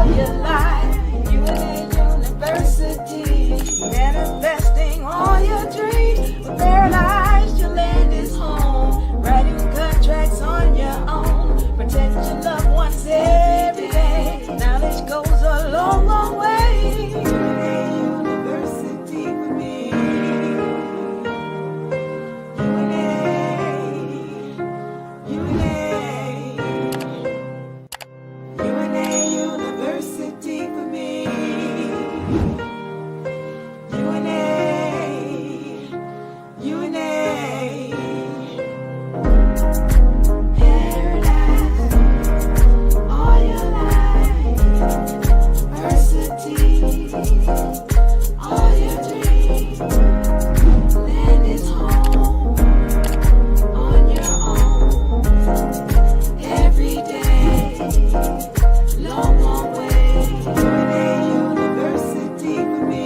all your life. UNA University, manifesting all your dreams. With paradise, your land is home. Writing contracts on your own. Protect your loved ones every day. Knowledge goes a long, long way. UNA University for me. UNA University for me. UNA Paradise all your life. University all your dreams. Land is home on your own every day. Long, long way. UNA University for me.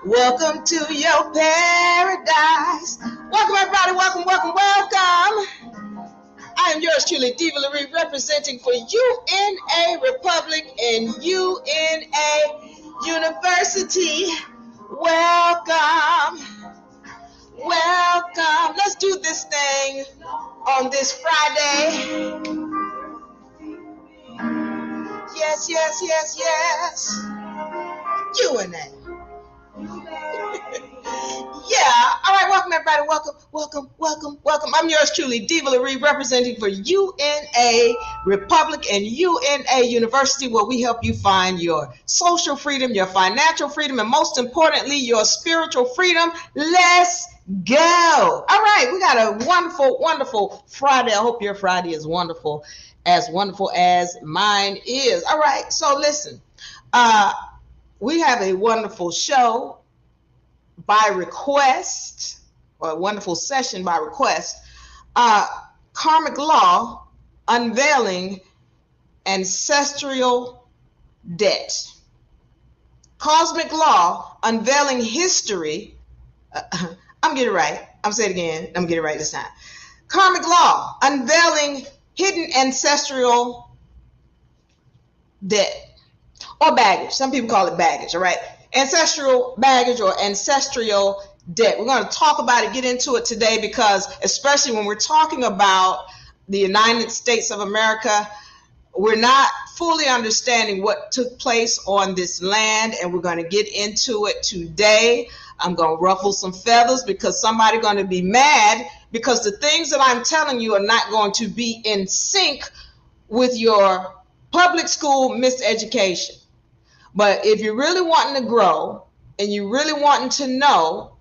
Welcome to your paradise. Welcome, everybody. Welcome, welcome, welcome. I am yours truly, Diva Laree, representing for UNA Republic and UNA University. Welcome. Welcome. Let's do this thing on this Friday. Yes, yes, yes, yes. UNA. Yeah. All right. Welcome, everybody. Welcome, welcome, welcome, welcome. I'm yours truly, Diva Laree, representing for UNA Republic and UNA University, where we help you find your social freedom, your financial freedom, and most importantly, your spiritual freedom. Let's go. All right. We got a wonderful, wonderful Friday. I hope your Friday is wonderful as mine is. All right. So listen, we have a wonderful show by request, or a wonderful session by request. Karmic law, unveiling ancestral debt. Cosmic law, unveiling history. I'm getting it right. I'm saying it again. I'm getting it right this time. Karmic law, unveiling hidden ancestral debt or baggage. Some people call it baggage, all right? Ancestral baggage or ancestral debt. We're going to talk about it, get into it today, because especially when we're talking about the United States of America, we're not fully understanding what took place on this land, and we're going to get into it today. I'm going to ruffle some feathers because somebody's going to be mad because the things that I'm telling you are not going to be in sync with your public school miseducation. But if you're really wanting to grow and you really wanting to know,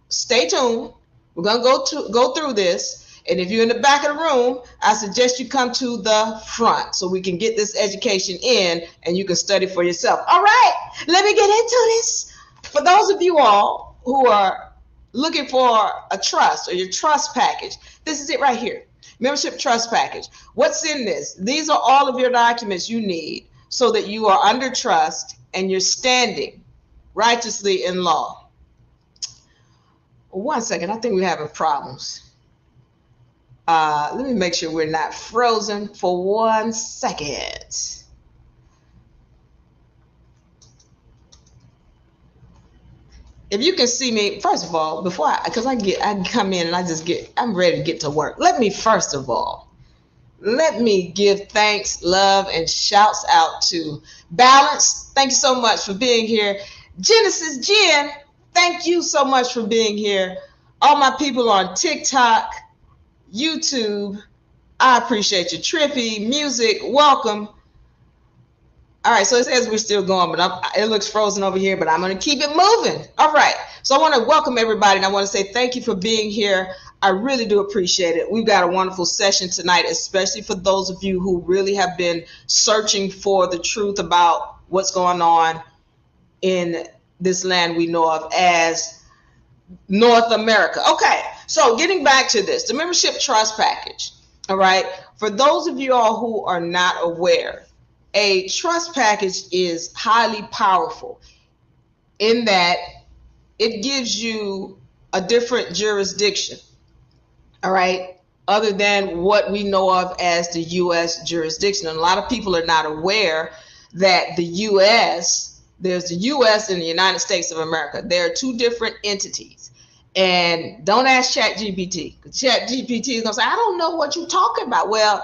stay tuned. We're going to go through this. And if you're in the back of the room, I suggest you come to the front so we can get this education in and you can study for yourself. All right, let me get into this. For those of you all who are looking for a trust or your trust package, this is it right here. Membership trust package. What's in this? These are all of your documents you need so that you are under trust and you're standing righteously in law. 1 second, I think we're having problems. Let me make sure we're not frozen for 1 second. If you can see me, first of all, before because I come in and I'm ready to get to work. Let me give thanks, love, and shouts out to Balance. Thank you so much for being here. Genesis Jen, Thank you so much for being here. All my people on TikTok, YouTube, I appreciate you. Trippy, music, welcome. All right, so it says we're still going, but it looks frozen over here, but I'm going to keep it moving. All right, so I want to welcome everybody, and I want to say thank you for being here. I really do appreciate it. We've got a wonderful session tonight, especially for those of you who really have been searching for the truth about what's going on in this land we know of as North America. Okay, so getting back to this, the membership trust package. All right, for those of you all who are not aware, a trust package is highly powerful in that it gives you a different jurisdiction, all right, other than what we know of as the U.S. jurisdiction. And a lot of people are not aware that the U.S., there's the U.S. and the United States of America. There are two different entities. And don't ask ChatGPT, because ChatGPT is going to say, I don't know what you're talking about. Well,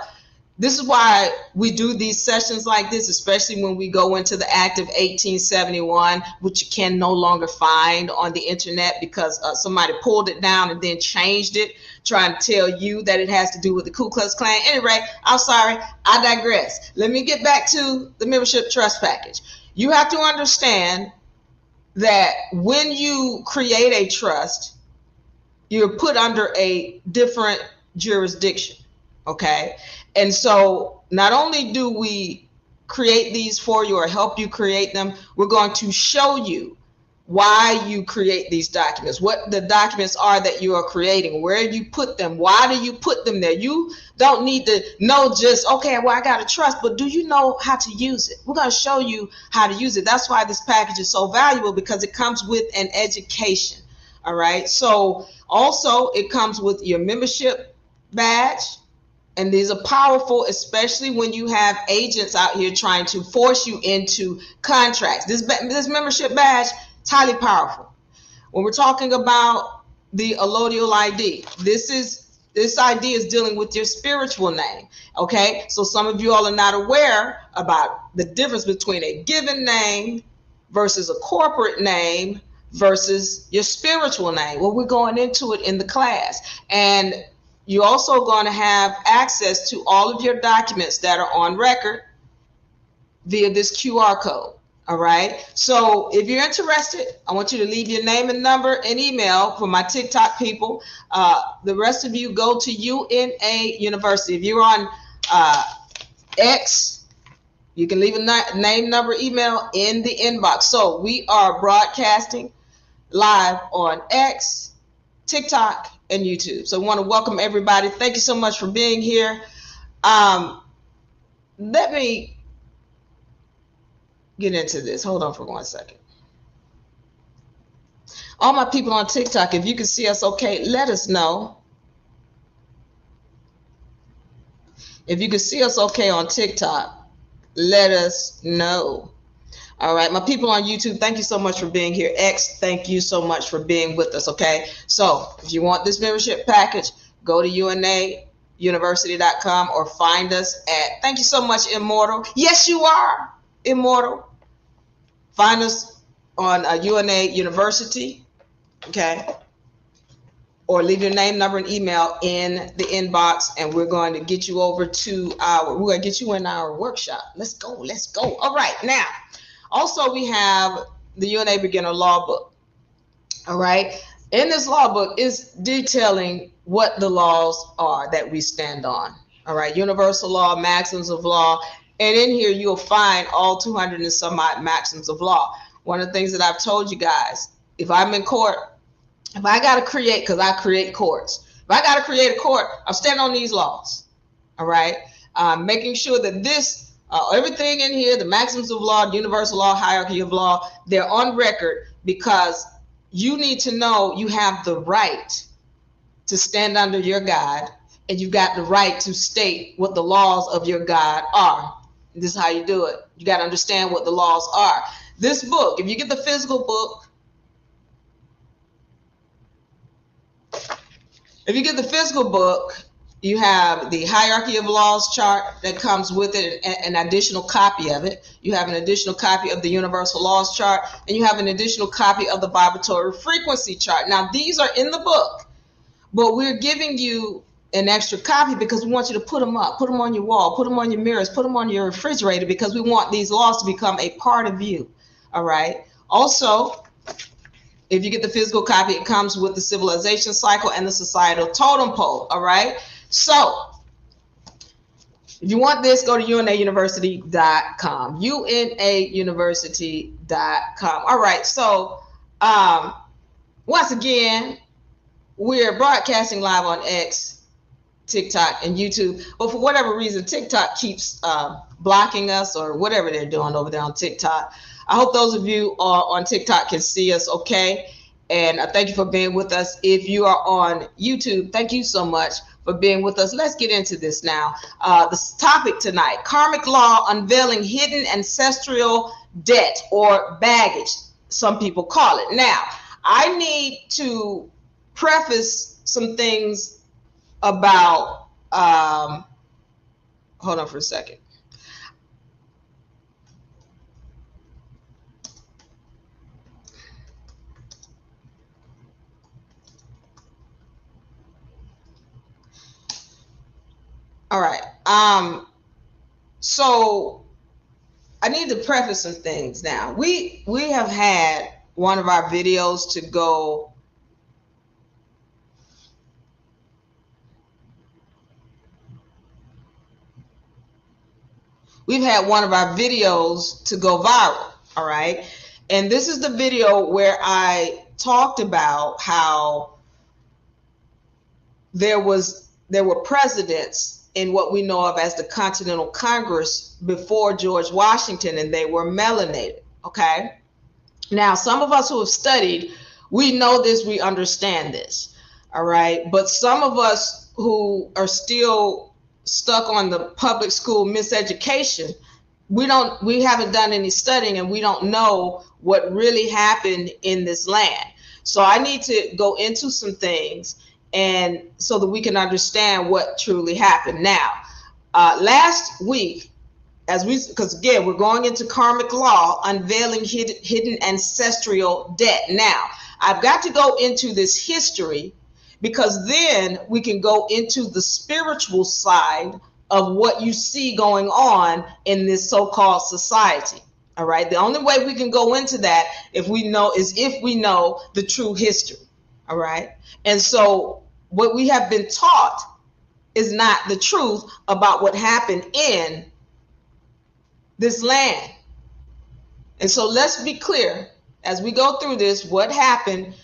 this is why we do these sessions like this, especially when we go into the Act of 1871, which you can no longer find on the internet because somebody pulled it down and then changed it, trying to tell you that it has to do with the Ku Klux Klan. Anyway, I'm sorry, I digress. Let me get back to the membership trust package. You have to understand that when you create a trust, you're put under a different jurisdiction, okay? And so not only do we create these for you or help you create them, we're going to show you why you create these documents, what the documents are that you are creating, where you put them, why do you put them there. You don't need to know just, okay, well, I got a trust, but do you know how to use it? We're going to show you how to use it. That's why this package is so valuable, because it comes with an education. All right. So also it comes with your membership badge. And these are powerful, especially when you have agents out here trying to force you into contracts. This membership badge, it's highly powerful. When we're talking about the allodial ID, this ID is dealing with your spiritual name. Okay, so some of you all are not aware about the difference between a given name versus a corporate name versus your spiritual name. Well, we're going into it in the class. And you're also going to have access to all of your documents that are on record via this QR code. All right. So if you're interested, I want you to leave your name and number and email for my TikTok people. The rest of you go to UNA University. If you're on X, you can leave a name, number, email in the inbox. So we are broadcasting live on X, TikTok, and YouTube. So I want to welcome everybody. Thank you so much for being here. Let me get into this. Hold on for 1 second. All my people on TikTok, if you can see us okay, let us know. If you can see us okay on TikTok, let us know. All right, my people on YouTube, thank you so much for being here. X, thank you so much for being with us, okay? So if you want this membership package, go to unauniversity.com or find us at, thank you so much, Immortal. Yes, you are Immortal. Find us on UNA University, okay? Or leave your name, number, and email in the inbox, and we're going to get you over to we're going to get you in our workshop. Let's go, let's go. All right, now, also we have the UNA Beginner Law Book, all right? In this law book is detailing what the laws are that we stand on, all right? Universal law, maxims of law, and in here you'll find all 200 and some odd maxims of law. One of the things that I've told you guys, if I'm in court, if I got to create, because I create courts, if I got to create a court, I'm standing on these laws, all right? Making sure that this, everything in here, the maxims of law, universal law, hierarchy of law, they're on record, because you need to know you have the right to stand under your God, and you've got the right to state what the laws of your God are. This is how you do it. You got to understand what the laws are. This book, if you get the physical book, if you get the physical book, You have the hierarchy of laws chart that comes with it, an additional copy of it. You have an additional copy of the universal laws chart, and you have an additional copy of the vibratory frequency chart. Now, these are in the book, but we're giving you an extra copy because we want you to put them up, put them on your wall, put them on your mirrors, put them on your refrigerator, because we want these laws to become a part of you. All right. Also, if you get the physical copy, it comes with the civilization cycle and the societal totem pole. All right. So if you want this, go to unauniversity.com. unauniversity.com. All right. So once again, we're broadcasting live on X, TikTok, and YouTube. But for whatever reason, TikTok keeps blocking us, or whatever they're doing over there on TikTok. I hope those of you on TikTok can see us okay. And thank you for being with us. If you are on YouTube, thank you so much for being with us. Let's get into this now. The topic tonight, karmic law, unveiling hidden ancestral debt or baggage, some people call it. Now, I need to preface some things about, hold on for a second. All right. So I need to preface some things now. We have had one of our videos to go viral. All right. And this is the video where I talked about how there were presidents in what we know of as the Continental Congress before George Washington, and they were melanated. Okay. Now, some of us who have studied, we know this, we understand this. All right. But some of us who are still stuck on the public school miseducation, we haven't done any studying, and we don't know what really happened in this land. So I need to go into some things, and so that we can understand what truly happened. Now, last week, because again, we're going into karmic law, unveiling hidden ancestral debt. Now, I've got to go into this history, because then we can go into the spiritual side of what you see going on in this so-called society. All right. The only way we can go into that if we know the true history. All right. And so what we have been taught is not the truth about what happened in this land. And so let's be clear as we go through this, what happened,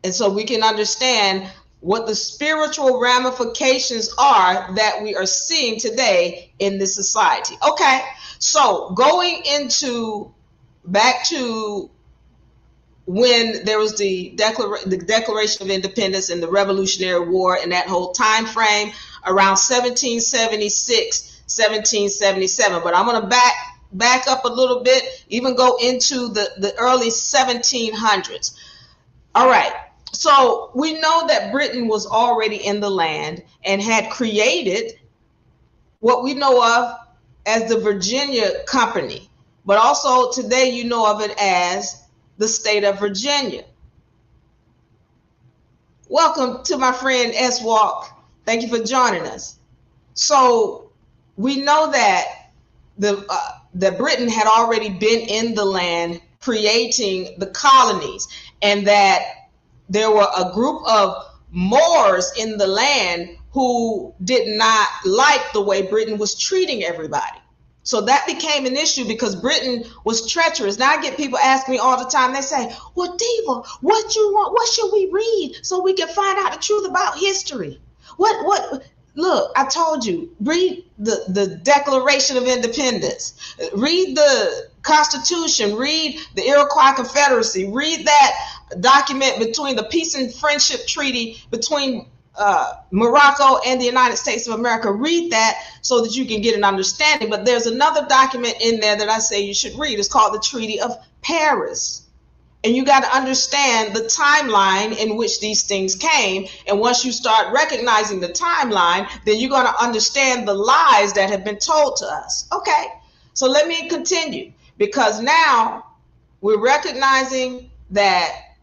and so we can understand what the spiritual ramifications are that we are seeing today in this society. Okay, so going into back to when there was the Declaration of Independence and the Revolutionary War, and that whole time frame around 1776, 1777. But I'm going to back up a little bit, even go into the early 1700s. All right. So we know that Britain was already in the land and had created what we know of as the Virginia Company, but also today you know of it as the state of Virginia. Welcome to my friend S. Walk. Thank you for joining us. So we know that that Britain had already been in the land creating the colonies, and that there were a group of Moors in the land who did not like the way Britain was treating everybody. So that became an issue because Britain was treacherous. Now I get people asking me all the time, they say, well, Diva, what you want? What should we read so we can find out the truth about history? What? Look, I told you, read the Declaration of Independence, read the Constitution, read the Iroquois Confederacy, read that document between the Peace and Friendship Treaty between Morocco and the United States of America. Read that so that you can get an understanding. But there's another document in there that I say you should read. It's called the Treaty of Paris. And you got to understand the timeline in which these things came. And once you start recognizing the timeline, then you're going to understand the lies that have been told to us. Okay, so let me continue, because now we're recognizing that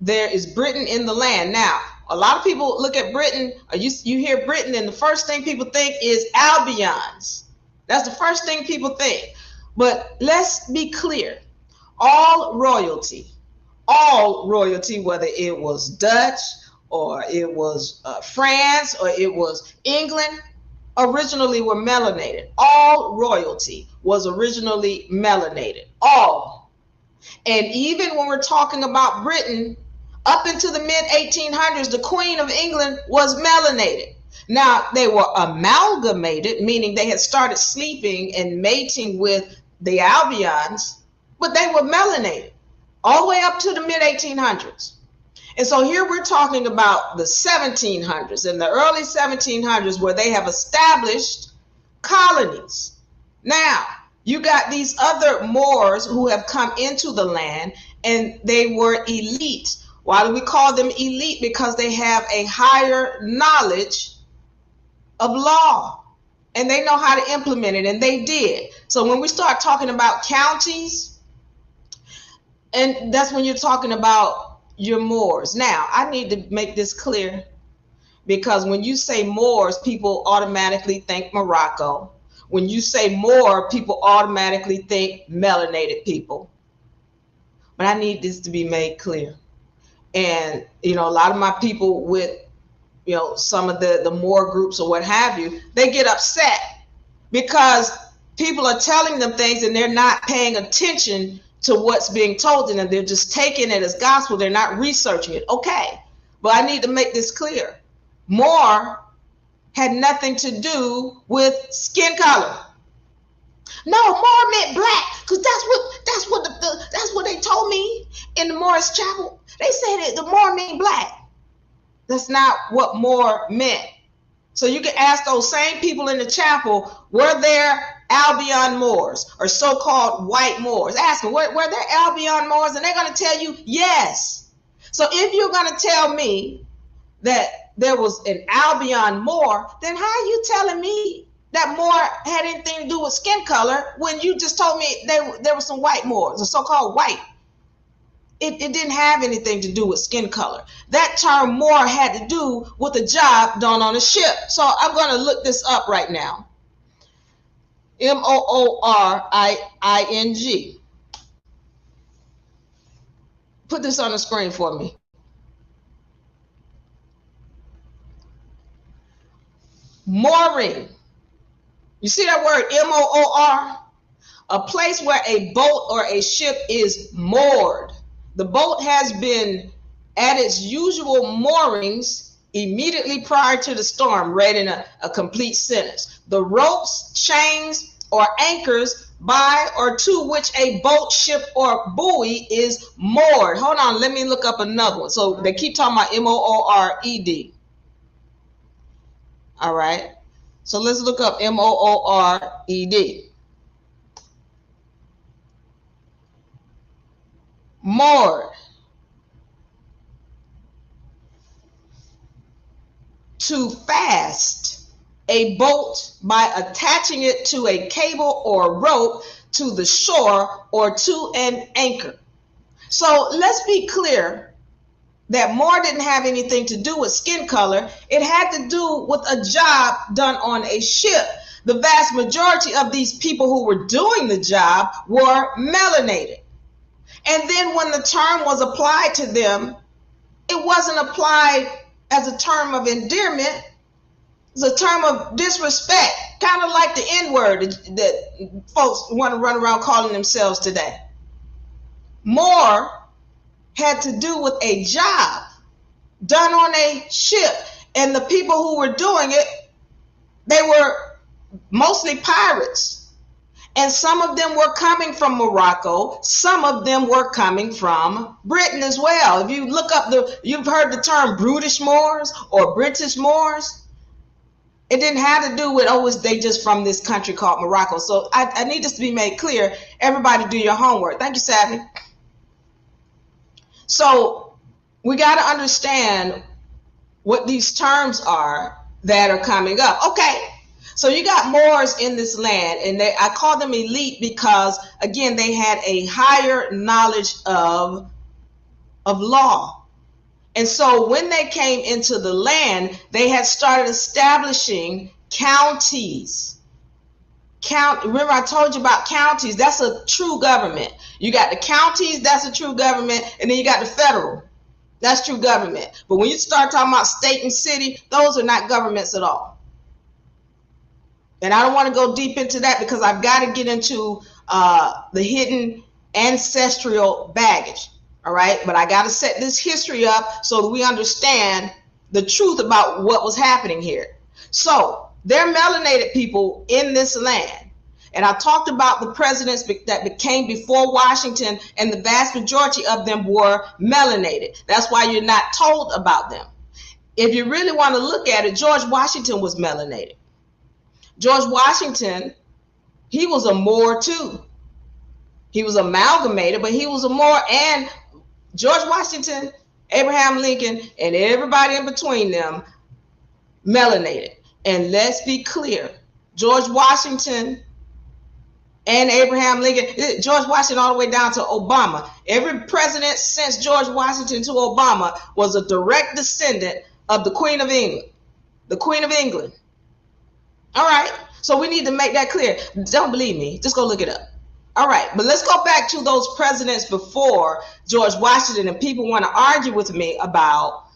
there is Britain in the land. Now, a lot of people look at Britain, or you hear Britain, and the first thing people think is Albions. That's the first thing people think. But let's be clear. All royalty, whether it was Dutch or it was France or it was England, originally were melanated. All royalty was originally melanated. All. And even when we're talking about Britain, up into the mid-1800s, the Queen of England was melanated. Now, they were amalgamated, meaning they had started sleeping and mating with the Albions, but they were melanated all the way up to the mid-1800s. And so here we're talking about the 1700s and the early 1700s, where they have established colonies. Now, you got these other Moors who have come into the land, and they were elite. Why do we call them elite? Because they have a higher knowledge of law, and they know how to implement it, and they did. So when we start talking about counties, and that's when you're talking about your Moors. Now, I need to make this clear, because when you say Moors, people automatically think Morocco. When you say Moor, people automatically think melanated people. But I need this to be made clear. And, a lot of my people with, some of the Moor groups or what have you, they get upset because people are telling them things and they're not paying attention to what's being told to them. They're just taking it as gospel. They're not researching it. Okay, but I need to make this clear. Moor had nothing to do with skin color. No, Moor meant black, because that's what they told me in the Morris Chapel. They said that the Moor mean black. That's not what Moor meant. So you can ask those same people in the chapel, were there Albion Moors or so-called white Moors? Ask them, were there Albion Moors? And they're going to tell you yes. So if you're going to tell me that there was an Albion Moor, then how are you telling me that Moor had anything to do with skin color when you just told me there were some white Moors, or so-called white? It didn't have anything to do with skin color. That term Moor had to do with a job done on a ship. So I'm going to look this up right now. Mooring. Put this on the screen for me. Mooring. You see that word, M-O-O-R? A place where a boat or a ship is moored. The boat has been at its usual moorings immediately prior to the storm, read in a complete sentence. The ropes, chains, or anchors by or to which a boat, ship, or buoy is moored. Hold on, let me look up another one. So they keep talking about M-O-O-R-E-D. All right, so let's look up M-O-O-R-E-D. Moored. To fast a boat by attaching it to a cable or rope to the shore or to an anchor. So let's be clear that Moor didn't have anything to do with skin color. It had to do with a job done on a ship. The vast majority of these people who were doing the job were melanated. And then when the term was applied to them, it wasn't applied as a term of endearment. It's a term of disrespect, kind of like the N-word that folks want to run around calling themselves today. Moor had to do with a job done on a ship, and the people who were doing it, they were mostly pirates. And some of them were coming from Morocco. Some of them were coming from Britain as well. If you look up you've heard the term brutish Moors or British Moors. It didn't have to do with, they just from this country called Morocco. So I need this to be made clear. Everybody do your homework. Thank you, Savvy. So we got to understand what these terms are that are coming up. Okay, so you got Moors in this land, and I call them elite because, again, they had a higher knowledge of law. And so when they came into the land, they had started establishing counties. Remember I told you about counties? That's a true government. You got the counties, that's a true government, and then you got the federal. That's true government. But when you start talking about state and city, those are not governments at all. And I don't want to go deep into that because I've got to get into the hidden ancestral baggage. All right, but I got to set this history up so that we understand the truth about what was happening here. So they're melanated people in this land. And I talked about the presidents that came before Washington, and the vast majority of them were melanated. That's why you're not told about them. If you really want to look at it, George Washington was melanated. George Washington, he was a Moor too. He was amalgamated, but he was a Moor, and George Washington, Abraham Lincoln, and everybody in between them, melanated. And let's be clear, George Washington and Abraham Lincoln, George Washington all the way down to Obama. Every president since George Washington to Obama was a direct descendant of the Queen of England. The Queen of England. All right, so we need to make that clear. Don't believe me, just go look it up. All right, but let's go back to those presidents before George Washington, and people want to argue with me about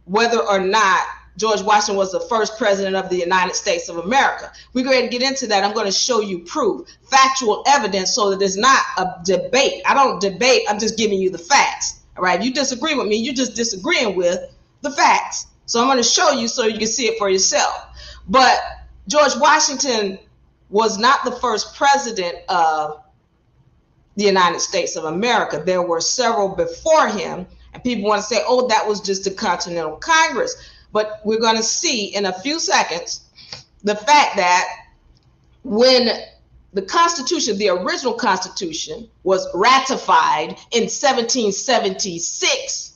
whether or not George Washington was the first president of the United States of America. We're going to get into that. I'm going to show you proof, factual evidence, so that it's not a debate. I don't debate. I'm just giving you the facts. All right, if you disagree with me, you're just disagreeing with the facts. So I'm going to show you so you can see it for yourself. But George Washington was not the first president of the United States of America. There were several before him, and people want to say, oh, that was just the Continental Congress. But we're going to see in a few seconds the fact that when the Constitution, the original Constitution, was ratified in 1776,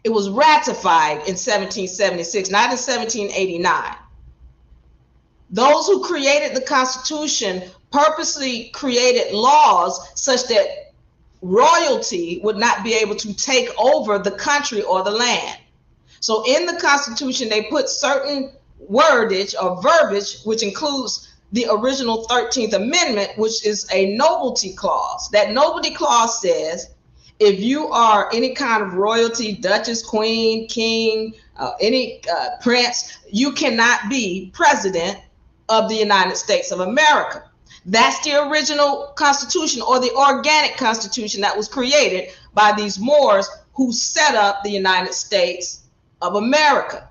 it was ratified in 1776, not in 1789. Those who created the Constitution purposely created laws such that royalty would not be able to take over the country or the land. So in the Constitution, they put certain wordage or verbiage, which includes the original 13th Amendment, which is a nobility clause. That nobility clause says, if you are any kind of royalty, duchess, queen, king, any prince, you cannot be president of the United States of America. That's the original Constitution, or the organic Constitution that was created by these Moors who set up the United States of America.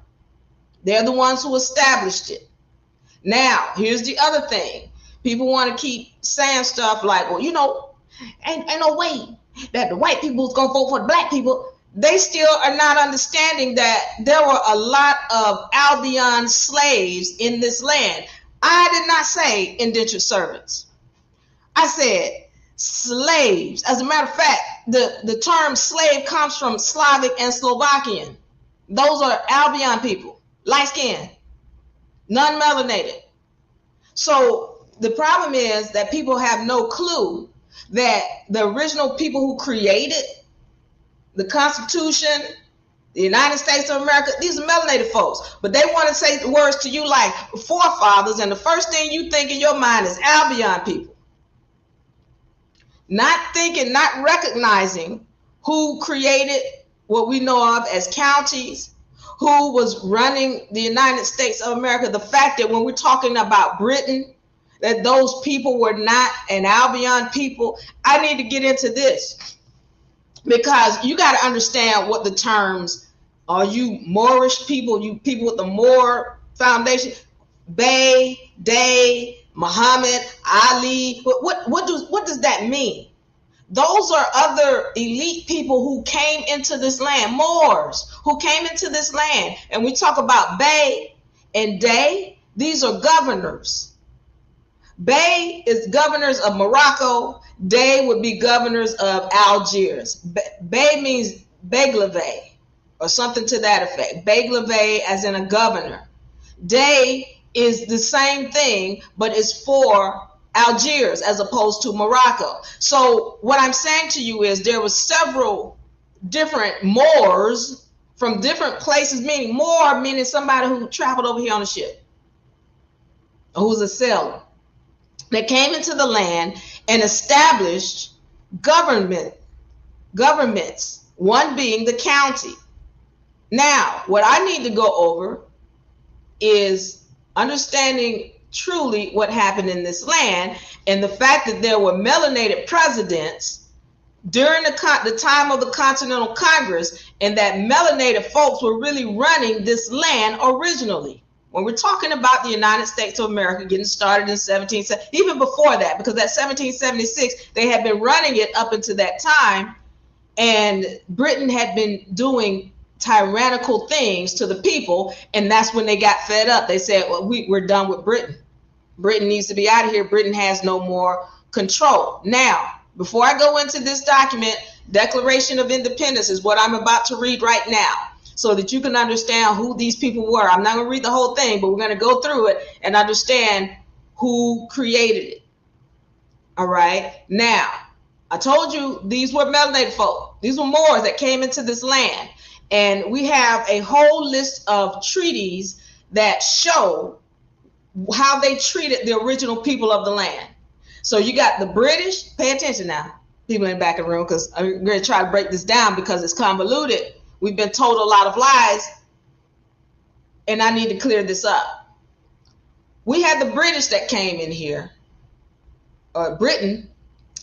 They're the ones who established it. Now, here's the other thing. People want to keep saying stuff like, well, you know, ain't no way that the white people is going to vote for the black people. They still are not understanding that there were a lot of Albion slaves in this land. I did not say indentured servants. I said slaves. As a matter of fact, the term slave comes from Slavic and Slovakian. Those are Albion people, light skinned, non-melanated. So the problem is that people have no clue that the original people who created the Constitution, the United States of America, these are melanated folks, but they want to say words to you like forefathers, and the first thing you think in your mind is Albion people. Not thinking, not recognizing who created what we know of as counties, who was running the United States of America, the fact that when we're talking about Britain, that those people were not an Albion people. I need to get into this because you got to understand what the terms are. You Moorish people, you people with the Moor foundation, Bey, Day, Muhammad, Ali, what does that mean? Those are other elite people who came into this land, Moors who came into this land. And we talk about Bey and Day, these are governors. Bey is governors of Morocco. Dey would be governors of Algiers. Bey means Beglave or something to that effect. Beglave as in a governor. Dey is the same thing, but it's for Algiers as opposed to Morocco. So what I'm saying to you is there were several different Moors from different places, meaning Moor meaning somebody who traveled over here on a ship, or who's a sailor, that came into the land and established governments, one being the county. Now, what I need to go over is understanding truly what happened in this land and the fact that there were melanated presidents during the time of the Continental Congress, and that melanated folks were really running this land originally. When we're talking about the United States of America getting started in 1770, even before that, because that 1776, they had been running it up until that time, and Britain had been doing tyrannical things to the people, and that's when they got fed up. They said, well, we're done with Britain. Britain needs to be out of here. Britain has no more control. Now, before I go into this document, Declaration of Independence is what I'm about to read right now, so that you can understand who these people were. I'm not going to read the whole thing, but we're going to go through it and understand who created it. All right. Now, I told you these were melanated folk. These were Moors that came into this land. And we have a whole list of treaties that show how they treated the original people of the land. So you got the British. Pay attention now, people in the back of the room, because I'm going to try to break this down because it's convoluted. We've been told a lot of lies, and I need to clear this up. We had the British that came in here, or Britain,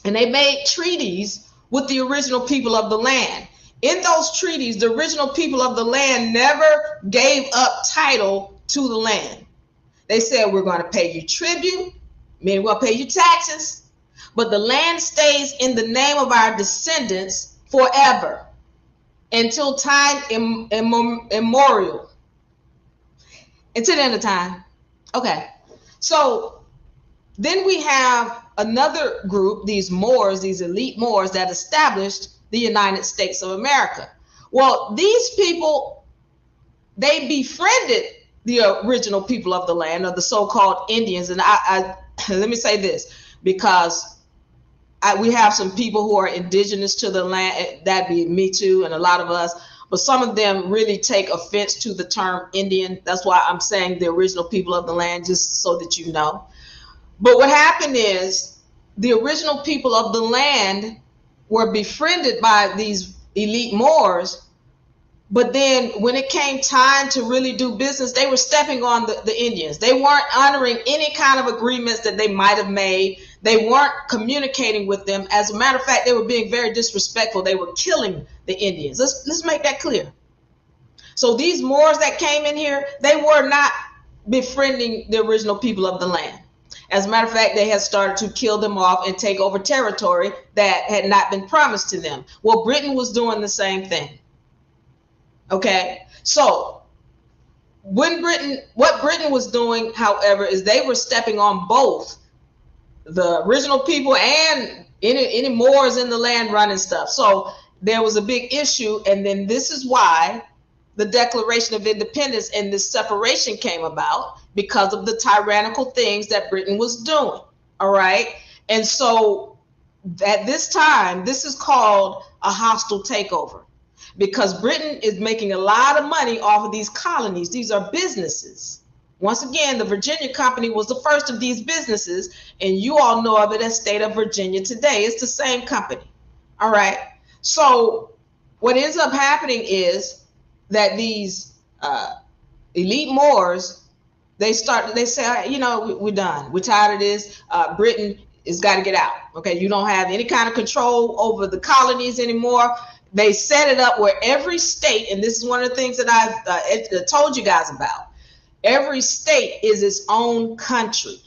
and they made treaties with the original people of the land. In those treaties, the original people of the land never gave up title to the land. They said, we're going to pay you tribute, meaning we're going to pay you taxes, but the land stays in the name of our descendants forever, until time immemorial, until the end of time. Okay, so then we have another group, these Moors, these elite Moors that established the United States of America. Well, these people, they befriended the original people of the land, or the so-called Indians. And I let me say this, because we have some people who are indigenous to the land, that'd be me too, and a lot of us, but some of them really take offense to the term Indian. That's why I'm saying the original people of the land, just so that you know. But what happened is the original people of the land were befriended by these elite Moors, but then when it came time to really do business, they were stepping on the Indians. They weren't honoring any kind of agreements that they might have made. They weren't communicating with them. As a matter of fact, they were being very disrespectful. They were killing the Indians. Let's make that clear. So these Moors that came in here, they were not befriending the original people of the land. As a matter of fact, they had started to kill them off and take over territory that had not been promised to them. Well, Britain was doing the same thing. Okay, so what Britain was doing, however, is they were stepping on both the original people and any Moors in the land running stuff. So there was a big issue, and then this is why the Declaration of Independence and this separation came about, because of the tyrannical things that Britain was doing. All right, and so at this time, this is called a hostile takeover, because Britain is making a lot of money off of these colonies. These are businesses. Once again, the Virginia Company was the first of these businesses, and you all know of it as State of Virginia today. It's the same company. All right. So what ends up happening is that these elite Moors, they say, you know, we're done. We're tired of this. Britain has got to get out. Okay. You don't have any kind of control over the colonies anymore. They set it up where every state, and this is one of the things that I've told you guys about, every state is its own country.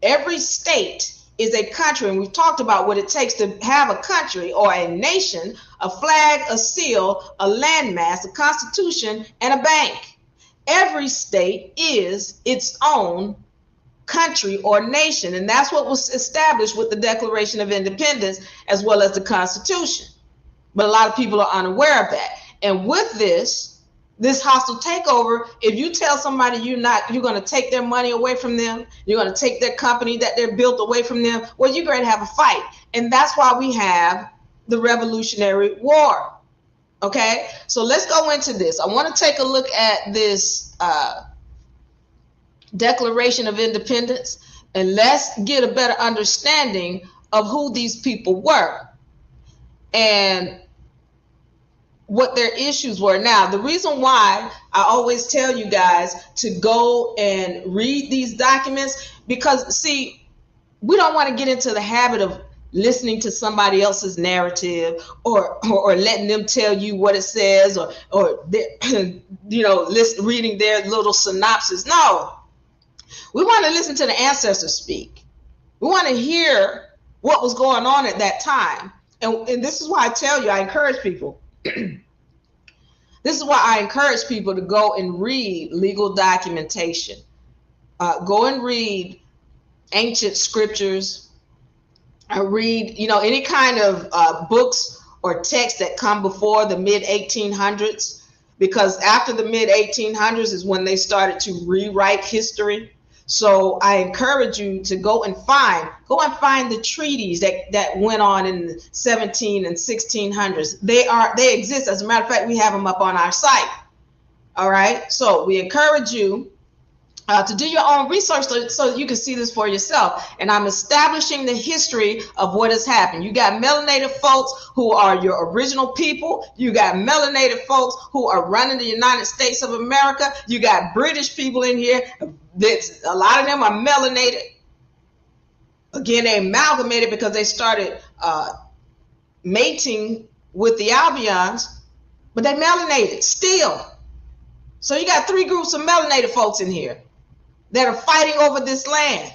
Every state is a country, and we've talked about what it takes to have a country or a nation: a flag, a seal, a landmass, a constitution, and a bank. Every state is its own country or nation. And that's what was established with the Declaration of Independence as well as the Constitution. But a lot of people are unaware of that. And with this hostile takeover, if you tell somebody you're going to take their money away from them, you're going to take their company that they're built away from them, well, you're going to have a fight. And that's why we have the Revolutionary War. Okay, so let's go into this. I want to take a look at this Declaration of Independence, and let's get a better understanding of who these people were and what their issues were. Now, the reason why I always tell you guys to go and read these documents, because see, we don't want to get into the habit of listening to somebody else's narrative or letting them tell you what it says or reading their little synopsis. No, we want to listen to the ancestors speak. We want to hear what was going on at that time. And this is why I tell you, I encourage people. This is why I encourage people to go and read legal documentation. Go and read ancient scriptures. Read, any kind of books or texts that come before the mid 1800s, because after the mid 1800s is when they started to rewrite history. So I encourage you to go and find the treaties that went on in the 17 and 1600s. They exist. As a matter of fact, we have them up on our site. All right. So we encourage you to do your own research so you can see this for yourself. And I'm establishing the history of what has happened. You got melanated folks who are your original people. You got melanated folks who are running the United States of America. You got British people in here. A lot of them are melanated. Again, they amalgamated because they started mating with the Albions, but they melanated still. So you got three groups of melanated folks in here that are fighting over this land.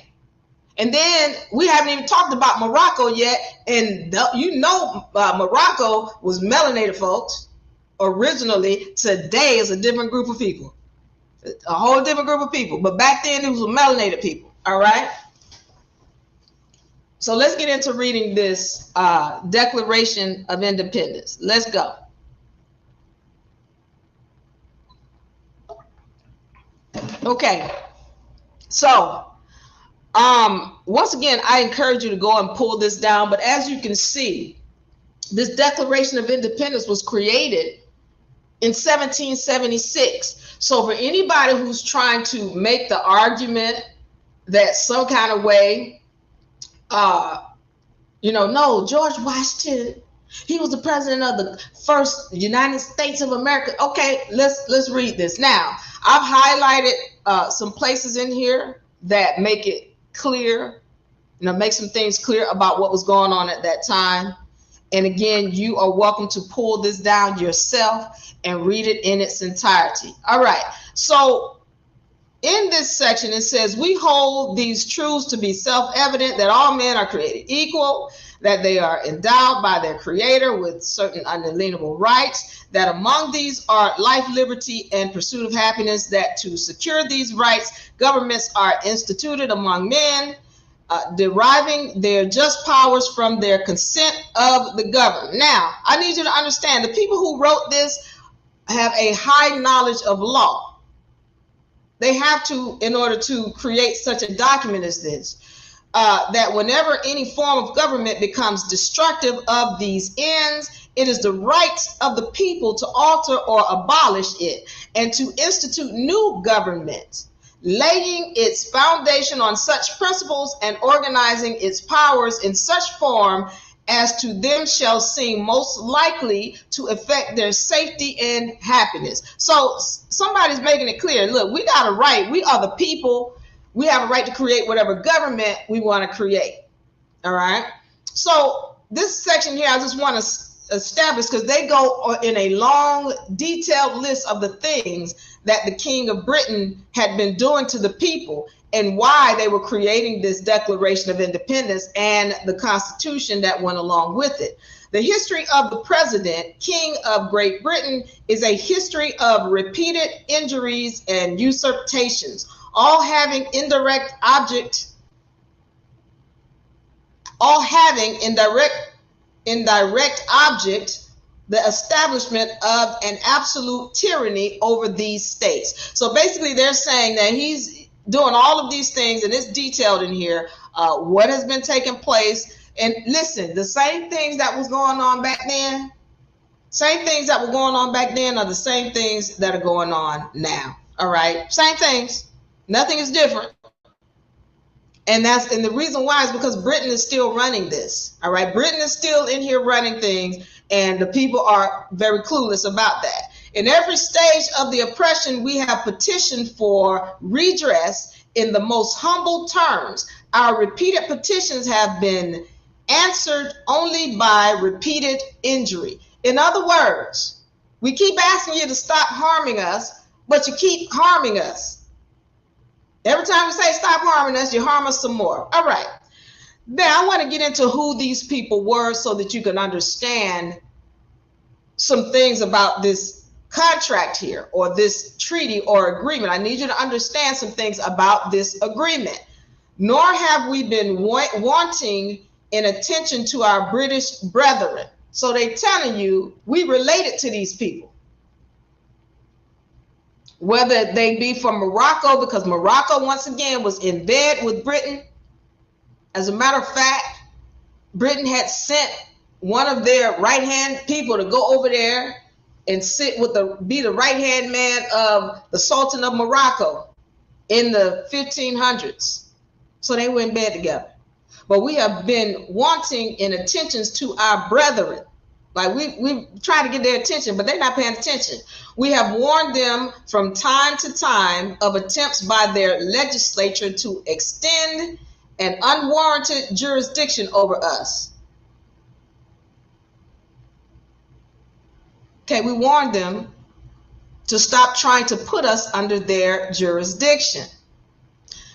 And then we haven't even talked about Morocco yet. And Morocco was melanated folks originally. Today is a different group of people, a whole different group of people. But back then it was melanated people. All right. So let's get into reading this Declaration of Independence. Let's go. Okay. So, once again, I encourage you to go and pull this down. But as you can see, this Declaration of Independence was created in 1776. So for anybody who's trying to make the argument that some kind of way, no, George Washington, he was the president of the first United States of America. Okay, let's read this. Now, I've highlighted some places in here that make it clear, make some things clear about what was going on at that time. And again, you are welcome to pull this down yourself and read it in its entirety. All right. So in this section, it says, we hold these truths to be self-evident, that all men are created equal, that they are endowed by their creator with certain unalienable rights, that among these are life, liberty, and pursuit of happiness, that to secure these rights, governments are instituted among men, deriving their just powers from their consent of the governed. Now, I need you to understand, the people who wrote this have a high knowledge of law. They have to, in order to create such a document as this, that whenever any form of government becomes destructive of these ends, it is the right of the people to alter or abolish it and to institute new government, laying its foundation on such principles and organizing its powers in such form as to them shall seem most likely to affect their safety and happiness. So somebody's making it clear, look, we got a right. We are the people. We have a right to create whatever government we want to create. All right. So this section here, I just want to establish, because they go in a long, detailed list of the things that the King of Britain had been doing to the people and why they were creating this Declaration of Independence and the Constitution that went along with it. The history of the president, King of Great Britain, is a history of repeated injuries and usurpations, all having indirect object, all having indirect object the establishment of an absolute tyranny over these states. So basically they're saying that he's doing all of these things, and it's detailed in here what has been taking place. And listen, the same things that was going on back then, same things that were going on back then are the same things that are going on now. All right, same things, nothing is different. And the reason why is because Britain is still running this. All right, Britain is still in here running things, and the people are very clueless about that. In every stage of the oppression, we have petitioned for redress in the most humble terms. Our repeated petitions have been answered only by repeated injury. In other words, we keep asking you to stop harming us, but you keep harming us. Every time we say stop harming us, you harm us some more. All right. Now I want to get into who these people were so that you can understand some things about this contract here, or this treaty or agreement. I need you to understand some things about this agreement. Nor have we been wanting in attention to our British brethren. So they're telling you we related to these people. Whether they be from Morocco, because Morocco, once again, was in bed with Britain. As a matter of fact, Britain had sent one of their right-hand people to go over there and be the right-hand man of the Sultan of Morocco in the 1500s. So they were in bed together. But we have been wanting in attentions to our brethren. Like we try to get their attention, but they're not paying attention. We have warned them from time to time of attempts by their legislature to extend an unwarranted jurisdiction over us. Okay, we warned them to stop trying to put us under their jurisdiction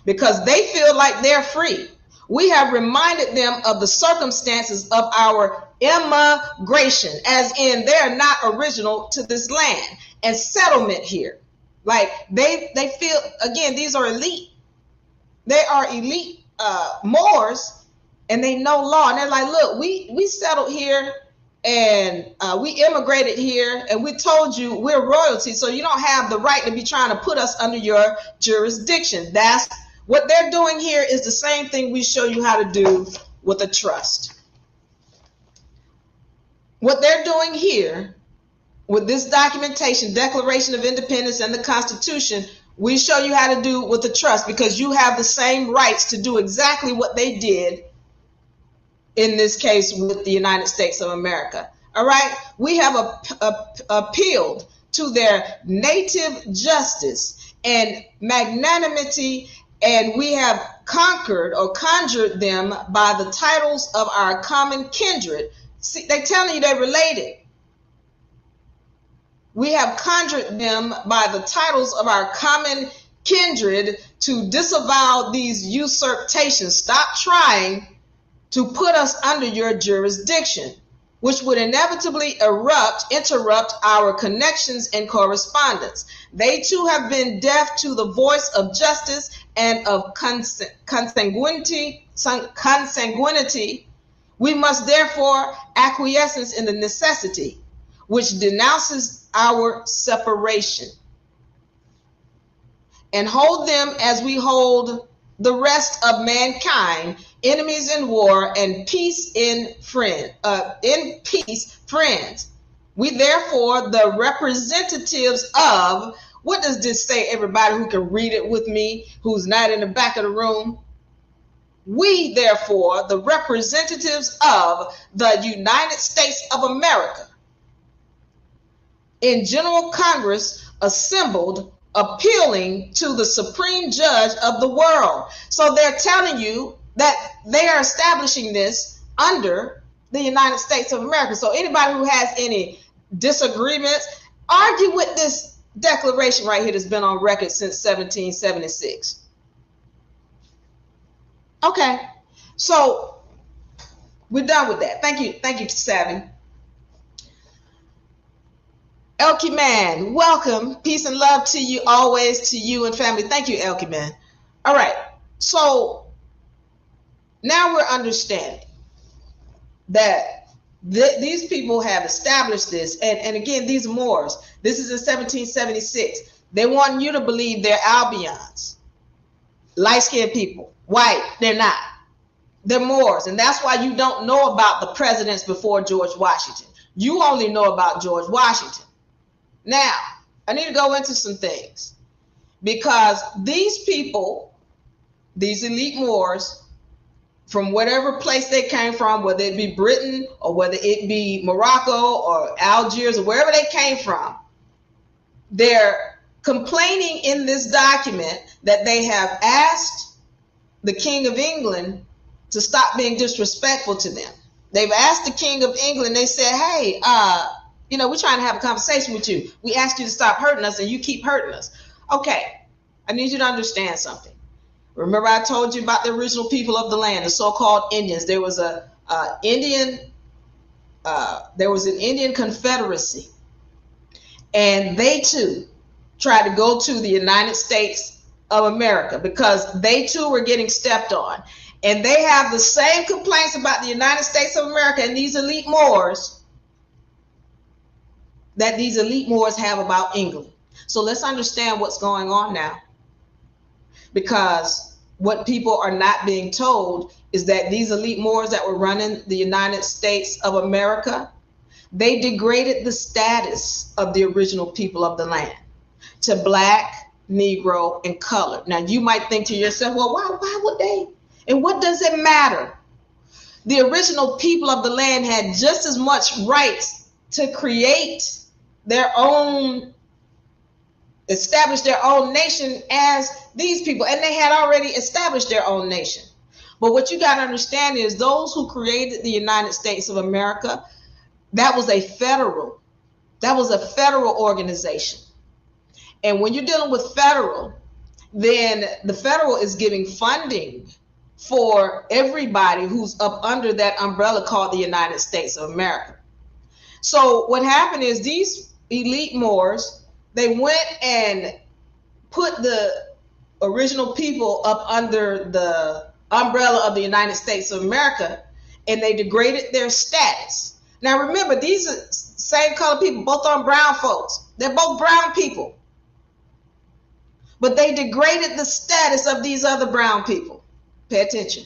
because they feel like they're free. We have reminded them of the circumstances of our immigration, as in they're not original to this land, and settlement here. Like they feel, again, these are elite. They are elite Moors, and they know law. And they're like, look, we settled here, and we immigrated here, and we told you we're royalty, so you don't have the right to be trying to put us under your jurisdiction. That's what they're doing here is the same thing we show you how to do with a trust. What they're doing here with this documentation, Declaration of Independence and the Constitution, we show you how to do with a trust because you have the same rights to do exactly what they did in this case with the United States of America. All right, we have appealed to their native justice and magnanimity, and we have conquered or conjured them by the titles of our common kindred. See, they're telling you they're related. We have conjured them by the titles of our common kindred to disavow these usurpations. Stop trying to put us under your jurisdiction, which would inevitably interrupt our connections and correspondence. They too have been deaf to the voice of justice and of consanguinity. We must therefore acquiesce in the necessity which denounces our separation and hold them as we hold the rest of mankind, enemies in war and peace friends. We therefore, the representatives of, what does this say, everybody who can read it with me, who's not in the back of the room? We therefore, the representatives of the United States of America, in General Congress assembled, appealing to the Supreme Judge of the world. So they're telling you that they are establishing this under the United States of America. So anybody who has any disagreements, argue with this declaration right here that's been on record since 1776. Okay, so we're done with that. Thank you, Savvy. Elkie Man, welcome. Peace and love to you always, to you and family. Thank you, Elkie Man. All right. So now we're understanding that these people have established this. And again, these Moors, this is in 1776. They want you to believe they're Albions, light-skinned people. White, they're not. They're Moors. And that's why you don't know about the presidents before George Washington. You only know about George Washington. Now, I need to go into some things, because these people, these elite Moors, from whatever place they came from, whether it be Britain or whether it be Morocco or Algiers or wherever they came from, they're complaining in this document that they have asked the King of England to stop being disrespectful to them. They've asked the King of England, they said, hey, we're trying to have a conversation with you. We asked you to stop hurting us and you keep hurting us. Okay, I need you to understand something. Remember I told you about the original people of the land, the so-called Indians. There was an Indian confederacy, and they too tried to go to the United States of America because they too were getting stepped on. And they have the same complaints about the United States of America and these elite Moors that these elite Moors have about England. So let's understand what's going on now, because what people are not being told is that these elite Moors that were running the United States of America, they degraded the status of the original people of the land to black, Negro, and colored. Now you might think to yourself, well, why would they? And what does it matter? The original people of the land had just as much rights to create their own, establish their own nation as these people. And they had already established their own nation. But what you got to understand is those who created the United States of America, that was a federal organization. And when you're dealing with federal, then the federal is giving funding for everybody who's up under that umbrella called the United States of America. So what happened is these elite Moors, they went and put the original people up under the umbrella of the United States of America, and they degraded their status. Now remember, these are same color people, both are brown folks. They're both brown people. But they degraded the status of these other brown people. Pay attention,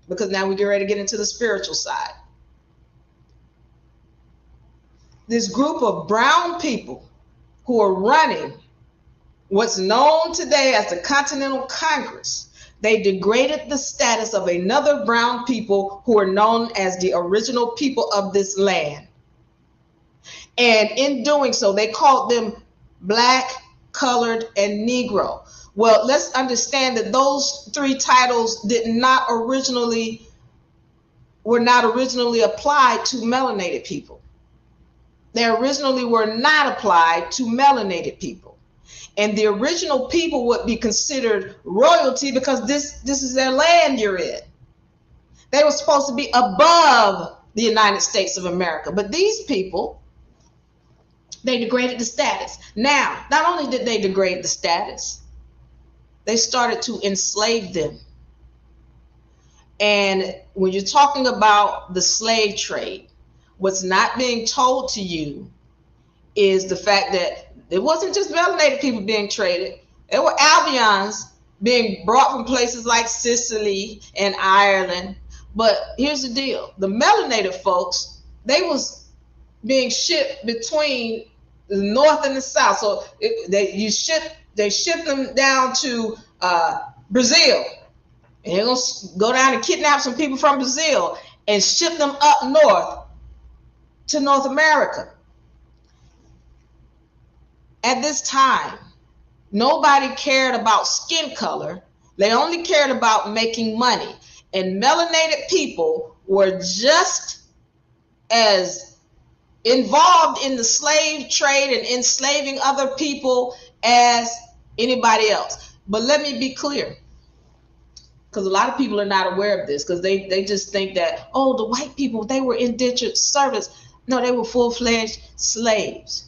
because now we get ready to get into the spiritual side. This group of brown people who are running what's known today as the Continental Congress, they degraded the status of another brown people who are known as the original people of this land. And in doing so, they called them black, colored, and Negro. Well, let's understand that those three titles were not originally applied to melanated people. They originally were not applied to melanated people. And the original people would be considered royalty because this is their land you're in. They were supposed to be above the United States of America. But these people, they degraded the status. Now, not only did they degrade the status, they started to enslave them. And when you're talking about the slave trade, what's not being told to you is the fact that it wasn't just melanated people being traded. There were Albions being brought from places like Sicily and Ireland. But here's the deal. The melanated folks, they was being shipped between the north and the south. So they shipped them down to Brazil. And they're going to go down and kidnap some people from Brazil and ship them up north to North America. At this time, nobody cared about skin color. They only cared about making money. And melanated people were just as involved in the slave trade and enslaving other people as anybody else. But let me be clear, because a lot of people are not aware of this, because they just think that, oh, the white people, they were indentured servants. No, they were full-fledged slaves.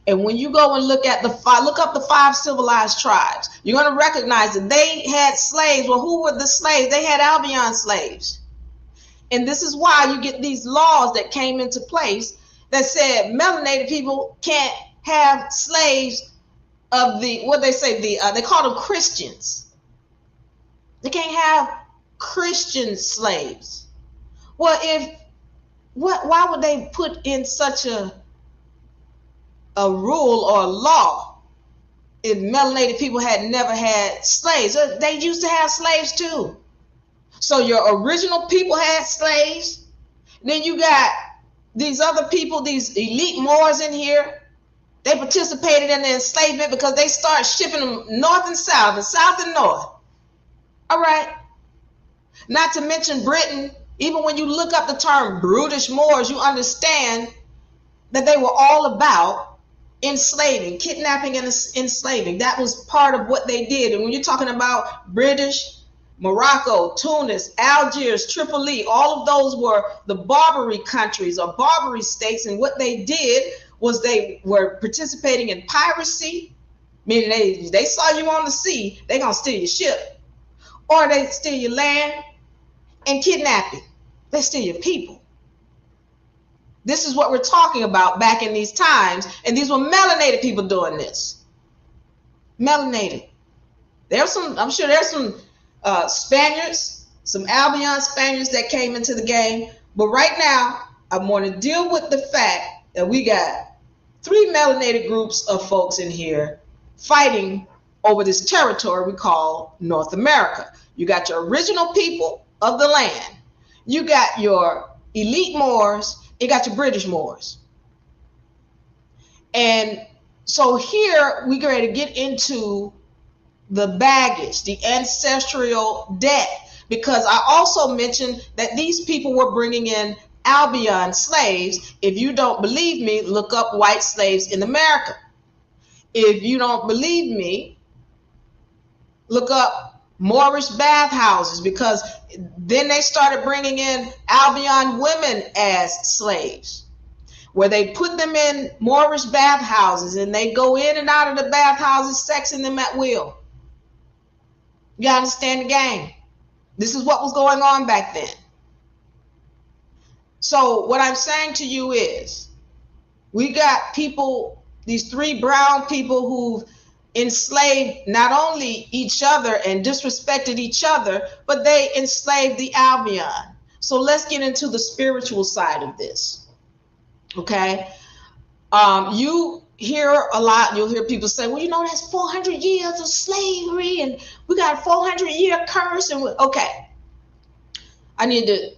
And when you go and look up the 5 civilized tribes, you're going to recognize that they had slaves. Well, who were the slaves? They had Albion slaves. And this is why you get these laws that came into place that said melanated people can't have slaves of they call them Christians. They can't have Christian slaves. Well, why would they put in such a rule or a law if melanated people had never had slaves? They used to have slaves too. So your original people had slaves. Then you got these other people, these elite Moors in here. They participated in the enslavement because they started shipping them north and south and north. All right. Not to mention Britain. Even when you look up the term brutish Moors, you understand that they were all about enslaving, kidnapping and enslaving. That was part of what they did. And when you're talking about British, Morocco, Tunis, Algiers, Tripoli, all of those were the Barbary countries or Barbary states. And what they did was they were participating in piracy, meaning they saw you on the sea, they're going to steal your ship. Or they steal your land, and kidnapping. They steal your people. This is what we're talking about back in these times. And these were melanated people doing this. Melanated. I'm sure there's some Spaniards, some Albion Spaniards that came into the game. But right now, I'm going to deal with the fact that we got 3 melanated groups of folks in here fighting over this territory we call North America. You got your original people of the land. You got your elite Moors. You got your British Moors. And so here we're going to get into the baggage, the ancestral debt, because I also mentioned that these people were bringing in Albion slaves. If you don't believe me, look up white slaves in America. If you don't believe me, look up Moorish bathhouses, because then they started bringing in Albion women as slaves, where they put them in Moorish bathhouses and they go in and out of the bathhouses, sexing them at will. You understand the game? This is what was going on back then. So what I'm saying to you is, we got people, these 3 brown people who've enslaved not only each other and disrespected each other, but they enslaved the Albion. So let's get into the spiritual side of this. Okay. You hear a lot, you'll hear people say, well, that's 400 years of slavery and we got a 400-year curse. And okay, I need to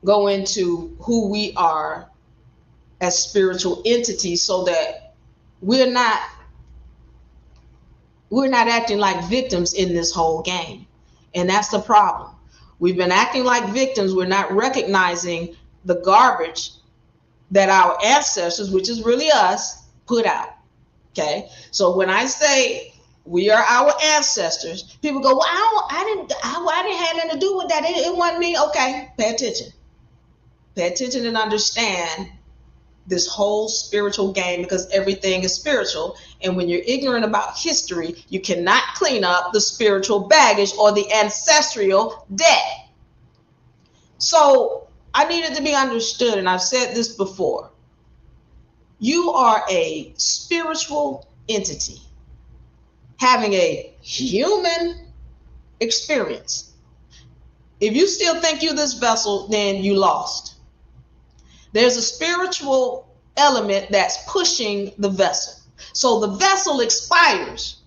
go into who we are as spiritual entities so that we're not acting like victims in this whole game. And that's the problem. We've been acting like victims. We're not recognizing the garbage that our ancestors, which is really us, put out. Okay. So when I say we are our ancestors, people go, well, I didn't have nothing to do with that. It wasn't me. Okay. Pay attention. Pay attention and understand this whole spiritual game, because everything is spiritual. And when you're ignorant about history, you cannot clean up the spiritual baggage or the ancestral debt. So I needed to be understood, and I've said this before. You are a spiritual entity having a human experience. If you still think you're this vessel, then you lost. There's a spiritual element that's pushing the vessel. So the vessel expires,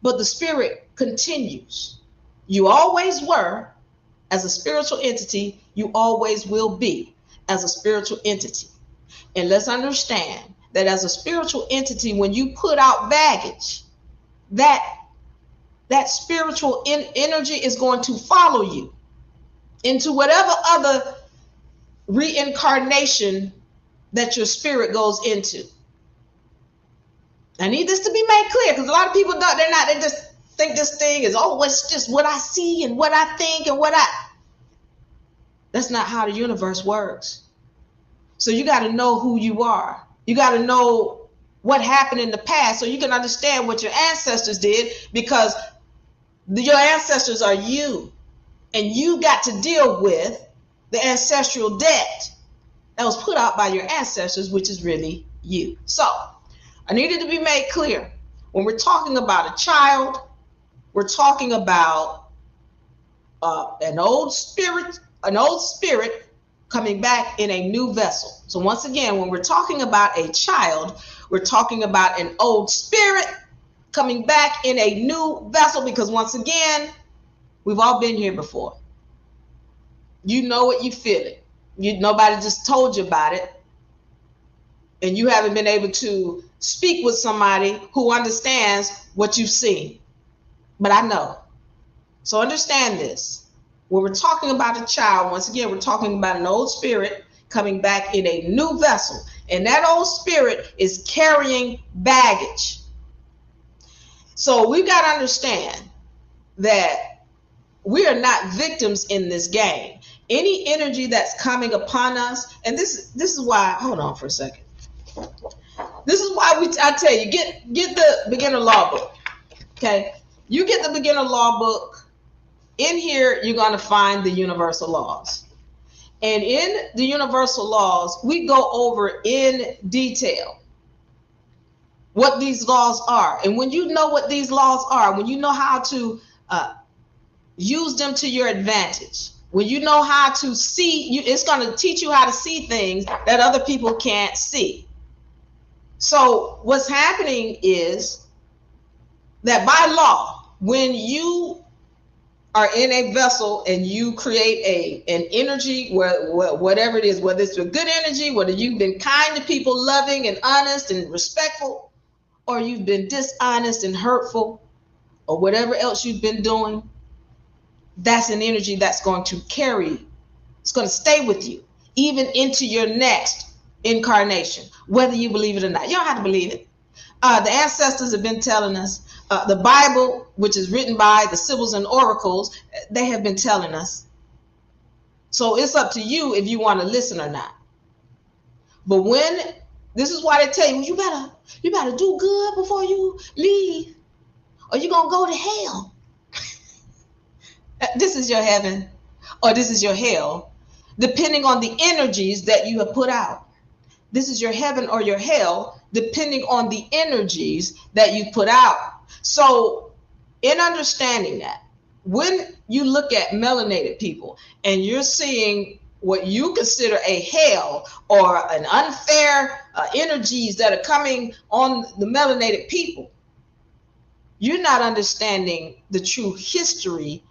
but the spirit continues. You always were as a spiritual entity. You always will be as a spiritual entity. And let's understand that as a spiritual entity, when you put out baggage, that spiritual energy is going to follow you into whatever other reincarnation that your spirit goes into. I need this to be made clear, because a lot of people don't, they just think this thing is, oh, it's just what I see and what I think and that's not how the universe works. So you got to know who you are. You got to know what happened in the past so you can understand what your ancestors did, because your ancestors are you, and you got to deal with the ancestral debt that was put out by your ancestors, which is really you. So I needed to be made clear. When we're talking about a child, we're talking about an old spirit coming back in a new vessel. So once again, when we're talking about a child, we're talking about an old spirit coming back in a new vessel, because once again, we've all been here before. You know it, you feel it. Nobody just told you about it, and you haven't been able to speak with somebody who understands what you've seen. But I know. So understand this. When we're talking about a child, once again, we're talking about an old spirit coming back in a new vessel. And that old spirit is carrying baggage. So we've got to understand that we are not victims in this game. Any energy that's coming upon us, and this is why, hold on for a second. This is why I tell you, get the beginner law book. Okay? You get the beginner law book. In here, you're going to find the universal laws. And in the universal laws, we go over in detail what these laws are. And when you know what these laws are, when you know how to use them to your advantage, when you know how to see, it's going to teach you how to see things that other people can't see. So what's happening is that by law, when you are in a vessel and you create an energy, whatever it is, whether it's a good energy, whether you've been kind to people, loving and honest and respectful, or you've been dishonest and hurtful, or whatever else you've been doing, that's an energy that's going to carry, it's going to stay with you, even into your next incarnation, whether you believe it or not. You don't have to believe it. The ancestors have been telling us, the Bible, which is written by the Sibyls and Oracles, they have been telling us. So it's up to you if you want to listen or not. But this is why they tell you, you better do good before you leave, or you're going to go to hell. This is your heaven, or this is your hell, depending on the energies that you have put out. This is your heaven or your hell, depending on the energies that you put out. So in understanding that, when you look at melanated people and you're seeing what you consider a hell or an unfair energies that are coming on the melanated people, you're not understanding the true history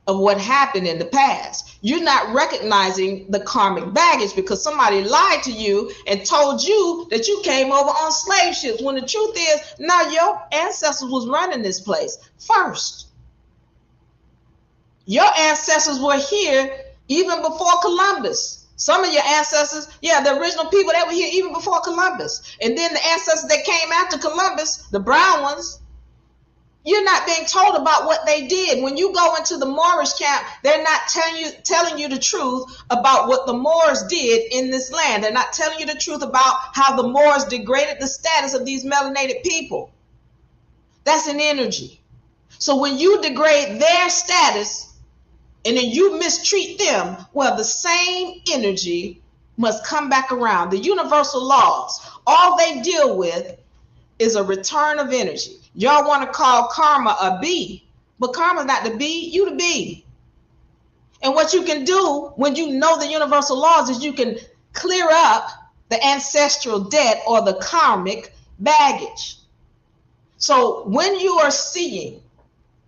of what happened in the past. You're not recognizing the karmic baggage because somebody lied to you and told you that you came over on slave ships, when the truth is, no, your ancestors was running this place first. Your ancestors were here even before Columbus. Some of your ancestors, the original people that were here even before Columbus. And then the ancestors that came after Columbus, the brown ones, you're not being told about what they did. When you go into the Moorish camp, they're not telling you the truth about what the Moors did in this land. They're not telling you the truth about how the Moors degraded the status of these melanated people. That's an energy. So when you degrade their status and then you mistreat them, well, the same energy must come back around. The universal laws, all they deal with is a return of energy. Y'all want to call karma a B, but karma's not the B, you the B. And what you can do when you know the universal laws is you can clear up the ancestral debt or the karmic baggage. So when you are seeing,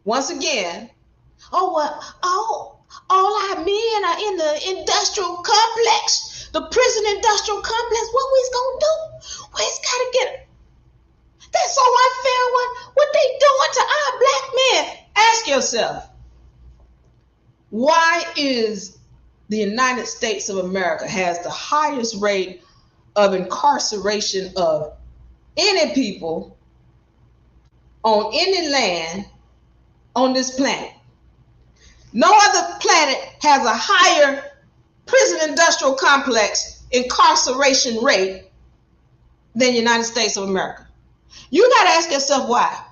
once again, all our men are in the industrial complex, the prison industrial complex, what we's gonna do? We's gotta get That's so unfair what they doing to our black men. Ask yourself, why is the United States of America has the highest rate of incarceration of any people on any land on this planet? No other planet has a higher prison industrial complex incarceration rate than the United States of America. You got to ask yourself why.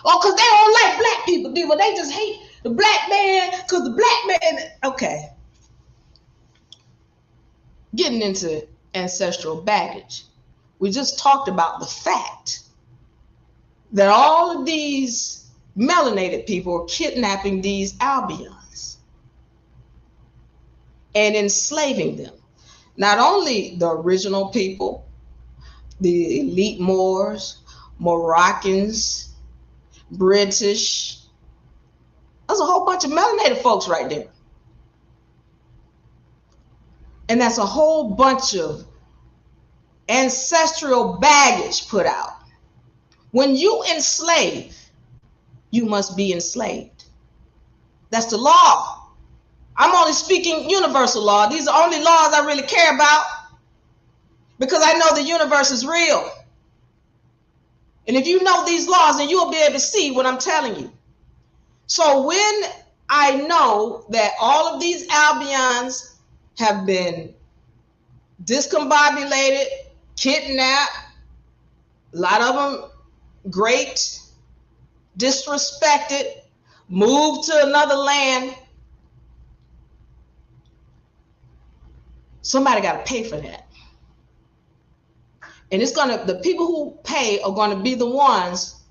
Oh, because they don't like black people, do, but they just hate the black man because the black man. Okay. Getting into ancestral baggage, we just talked about the fact that all of these melanated people are kidnapping these albions and enslaving them. Not only the original people, the elite Moors, Moroccans, British. There's a whole bunch of melanated folks right there. And that's a whole bunch of ancestral baggage put out. When you enslave, you must be enslaved. That's the law. I'm only speaking universal law. These are only laws I really care about because I know the universe is real. And if you know these laws, then you'll be able to see what I'm telling you. So when I know that all of these albions have been discombobulated, kidnapped, a lot of them raped, disrespected, moved to another land, somebody got to pay for that. And it's going to, the people who pay are going to be the ones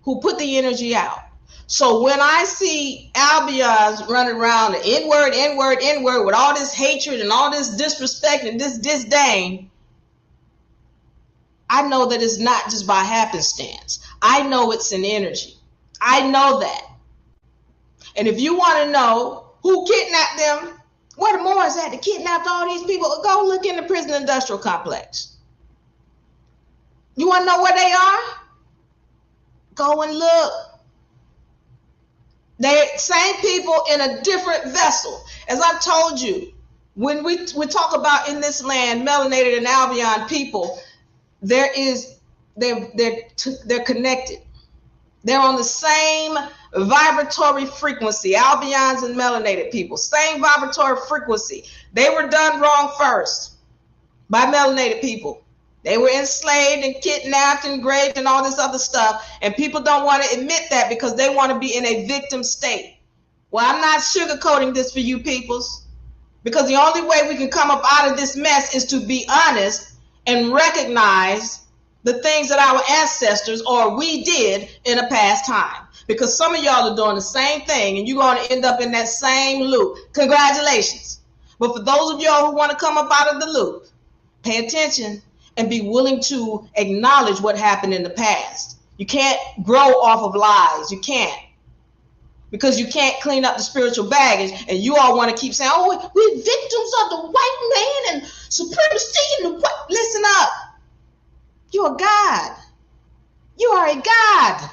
who put the energy out. So when I see albions running around the N-word, N-word, N-word with all this hatred and all this disrespect and this disdain, I know that it's not just by happenstance. I know it's an energy. I know that. And if you want to know who kidnapped them, where the Moors at that kidnapped all these people, go look in the prison industrial complex. You want to know where they are? Go and look. They're same people in a different vessel. As I told you, when we talk about in this land, melanated and albion people, they're connected. They're on the same vibratory frequency, albions and melanated people, same vibratory frequency. They were done wrong first by melanated people. They were enslaved and kidnapped and raped and all this other stuff. And people don't want to admit that because they want to be in a victim state. Well, I'm not sugarcoating this for you peoples, because the only way we can come up out of this mess is to be honest and recognize the things that our ancestors or we did in a past time. Because some of y'all are doing the same thing and you're going to end up in that same loop. Congratulations. But for those of y'all who want to come up out of the loop, pay attention and be willing to acknowledge what happened in the past. You can't grow off of lies. You can't. Because you can't clean up the spiritual baggage, and you all want to keep saying, oh, we're victims of the white man and supremacy and the white. Listen up. You're a God. You are a God.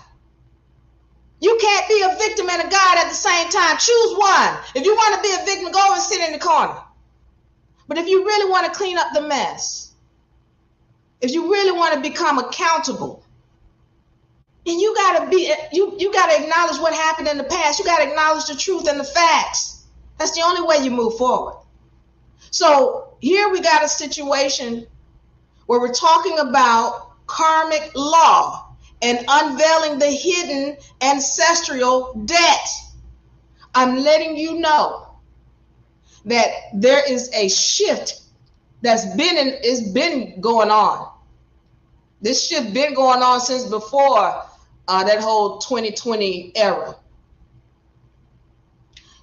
You can't be a victim and a God at the same time. Choose one. If you want to be a victim, go and sit in the corner. But if you really want to clean up the mess, if you really want to become accountable, and you gotta be, you gotta acknowledge what happened in the past. You gotta acknowledge the truth and the facts. That's the only way you move forward. So here we got a situation where we're talking about karmic law and unveiling the hidden ancestral debt. I'm letting you know that there is a shift that's been going on. This shift been going on since before that whole 2020 era.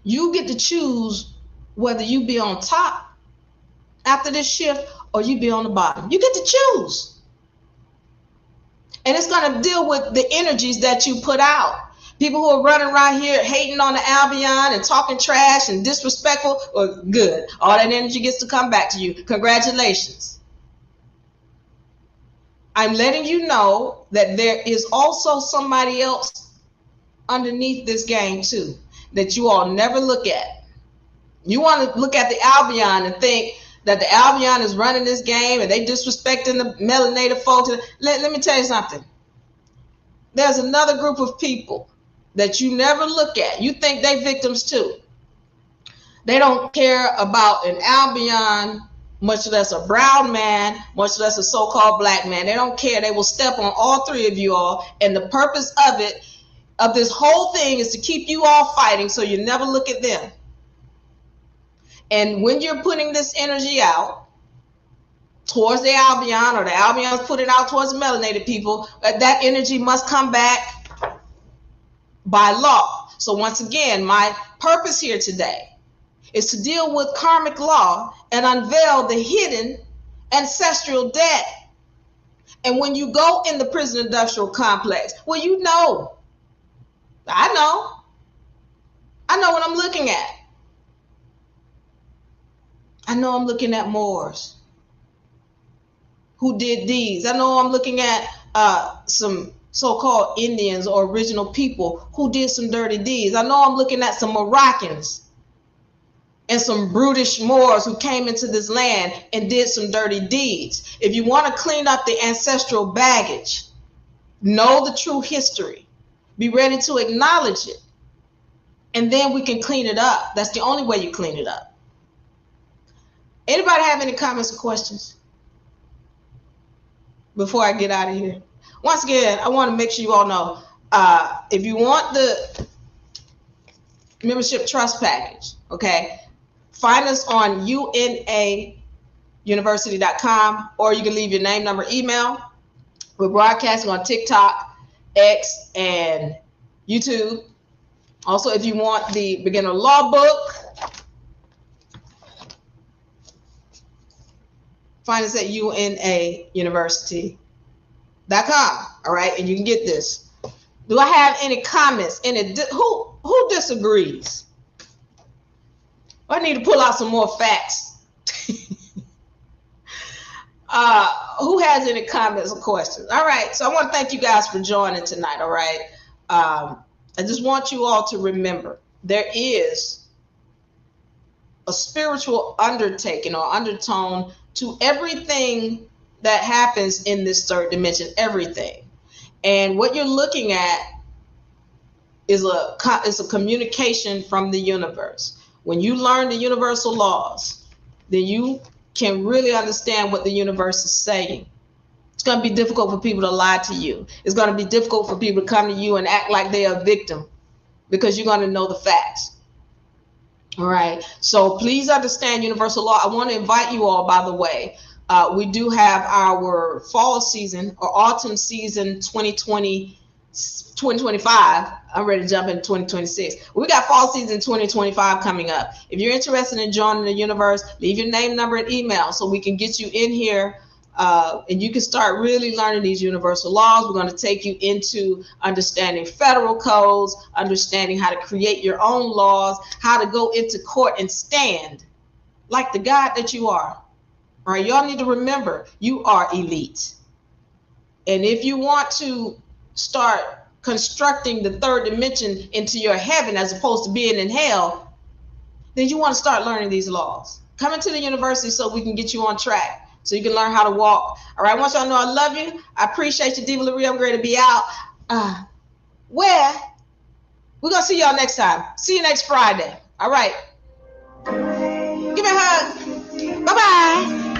You get to choose whether you be on top after this shift or you be on the bottom. You get to choose. And it's going to deal with the energies that you put out. People who are running around here hating on the Albion and talking trash and disrespectful, well, good. All that energy gets to come back to you. Congratulations. I'm letting you know that there is also somebody else underneath this game too, that you all never look at. You want to look at the Albion and think that the Albion is running this game and they disrespecting the melanated folks. Let me tell you something. There's another group of people that you never look at. You think they victims too. They don't care about an Albion much less a brown man, much less a so-called black man. They don't care. They will step on all three of you all. And the purpose of it, of this whole thing, is to keep you all fighting so you never look at them. And when you're putting this energy out towards the Albion, or the Albion's putting out towards the melanated people, that energy must come back by law. So once again, my purpose here today is to deal with karmic law and unveil the hidden ancestral debt. And when you go in the prison industrial complex, well, you know, I know what I'm looking at. I know I'm looking at Moors who did these. I know I'm looking at some so-called Indians or original people who did some dirty deeds. I know I'm looking at some Moroccans and some brutish Moors who came into this land and did some dirty deeds. If you want to clean up the ancestral baggage, know the true history, be ready to acknowledge it, and then we can clean it up. That's the only way you clean it up. Anybody have any comments or questions before I get out of here? Once again, I want to make sure you all know, if you want the membership trust package, okay, find us on unauniversity.com, or you can leave your name, number, email. We're broadcasting on TikTok, X, and YouTube. Also, if you want the beginner law book, find us at unauniversity.com. All right, and you can get this. Do I have any comments? Who disagrees? I need to pull out some more facts. Who has any comments or questions? All right, so I want to thank you guys for joining tonight. All right, I just want you all to remember there is a spiritual undertaking or undertone to everything that happens in this third dimension, everything. And what you're looking at is a communication from the universe. When you learn the universal laws, then you can really understand what the universe is saying. It's going to be difficult for people to lie to you. It's going to be difficult for people to come to you and act like they're a victim, because you're going to know the facts. All right. So please understand universal law. I want to invite you all, by the way, we do have our fall season or autumn season 2025. I'm ready to jump into 2026. We got fall season 2025 coming up. If you're interested in joining the universe, leave your name, number, and email so we can get you in here, and you can start really learning these universal laws. We're going to take you into understanding federal codes, understanding how to create your own laws, how to go into court and stand like the God that you are. All right, y'all need to remember, you are elite. And if you want to start constructing the third dimension into your heaven as opposed to being in hell, then you want to start learning these laws. Come into the university so we can get you on track, so you can learn how to walk. All right, I want y'all to know I love you. I appreciate you, Diva Laree. I'm ready to be out. We're going to see y'all next time. See you next Friday. All right. Give me a hug. Bye-bye.